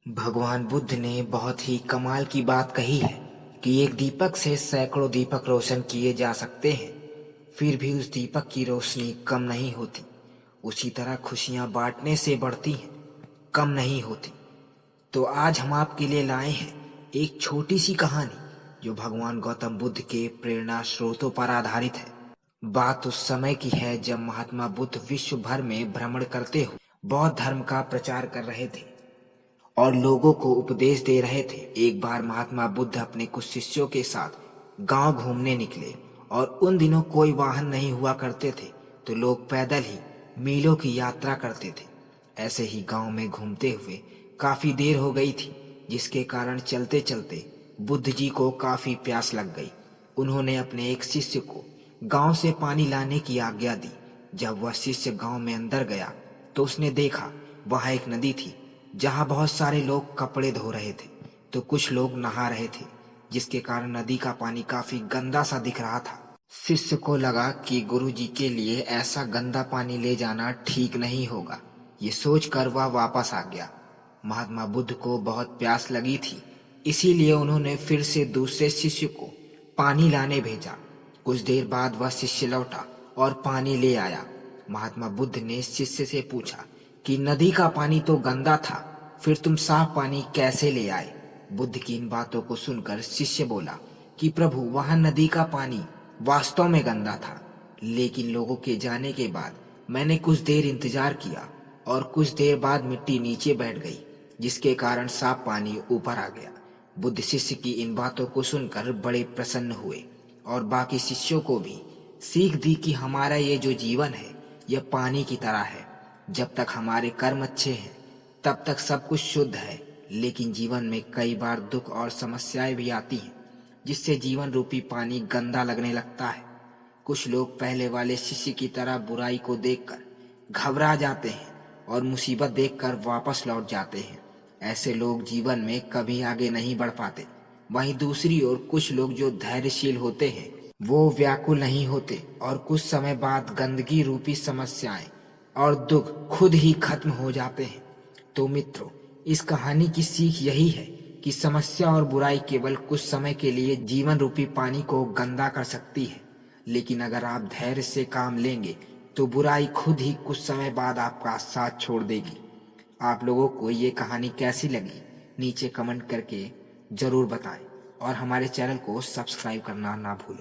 भगवान बुद्ध ने बहुत ही कमाल की बात कही है कि एक दीपक से सैकड़ों दीपक रोशन किए जा सकते हैं, फिर भी उस दीपक की रोशनी कम नहीं होती। उसी तरह खुशियां बांटने से बढ़ती हैं, कम नहीं होती। तो आज हम आपके लिए लाए हैं एक छोटी सी कहानी जो भगवान गौतम बुद्ध के प्रेरणा स्रोतों पर आधारित है। बात उस समय की है जब महात्मा बुद्ध विश्व भर में भ्रमण करते हुए बौद्ध धर्म का प्रचार कर रहे थे और लोगों को उपदेश दे रहे थे। एक बार महात्मा बुद्ध अपने कुछ शिष्यों के साथ गांव घूमने निकले और उन दिनों कोई वाहन नहीं हुआ करते थे, तो लोग पैदल ही मीलों की यात्रा करते थे। ऐसे ही गांव में घूमते हुए काफी देर हो गई थी, जिसके कारण चलते चलते बुद्ध जी को काफी प्यास लग गई। उन्होंने अपने एक शिष्य को गांव से पानी लाने की आज्ञा दी। जब वह शिष्य गांव में अंदर गया तो उसने देखा वहां एक नदी थी जहां बहुत सारे लोग कपड़े धो रहे थे, तो कुछ लोग नहा रहे थे, जिसके कारण नदी का पानी काफी गंदा सा दिख रहा था। शिष्य को लगा कि गुरुजी के लिए ऐसा गंदा पानी ले जाना ठीक नहीं होगा। ये सोचकर वह वापस आ गया। महात्मा बुद्ध को बहुत प्यास लगी थी, इसीलिए उन्होंने फिर से दूसरे शिष्य को पानी लाने भेजा। कुछ देर बाद वह शिष्य लौटा और पानी ले आया। महात्मा बुद्ध ने शिष्य से पूछा कि नदी का पानी तो गंदा था, फिर तुम साफ पानी कैसे ले आए? बुद्ध की इन बातों को सुनकर शिष्य बोला कि प्रभु, वहां नदी का पानी वास्तव में गंदा था, लेकिन लोगों के जाने के बाद मैंने कुछ देर इंतजार किया और कुछ देर बाद मिट्टी नीचे बैठ गई, जिसके कारण साफ पानी ऊपर आ गया। बुद्ध शिष्य की इन बातों को सुनकर बड़े प्रसन्न हुए और बाकी शिष्यों को भी सीख दी कि हमारा ये जो जीवन है यह पानी की तरह है। जब तक हमारे कर्म अच्छे हैं तब तक सब कुछ शुद्ध है, लेकिन जीवन में कई बार दुख और समस्याएं भी आती हैं, जिससे जीवन रूपी पानी गंदा लगने लगता है। कुछ लोग पहले वाले शिष्य की तरह बुराई को देखकर घबरा जाते हैं और मुसीबत देखकर वापस लौट जाते हैं। ऐसे लोग जीवन में कभी आगे नहीं बढ़ पाते। वहीं दूसरी ओर कुछ लोग जो धैर्यशील होते हैं वो व्याकुल नहीं होते और कुछ समय बाद गंदगी रूपी समस्याएं और दुख खुद ही खत्म हो जाते हैं। तो मित्रों, इस कहानी की सीख यही है कि समस्या और बुराई केवल कुछ समय के लिए जीवन रूपी पानी को गंदा कर सकती है, लेकिन अगर आप धैर्य से काम लेंगे तो बुराई खुद ही कुछ समय बाद आपका साथ छोड़ देगी। आप लोगों को ये कहानी कैसी लगी नीचे कमेंट करके जरूर बताएं और हमारे चैनल को सब्सक्राइब करना ना भूलें।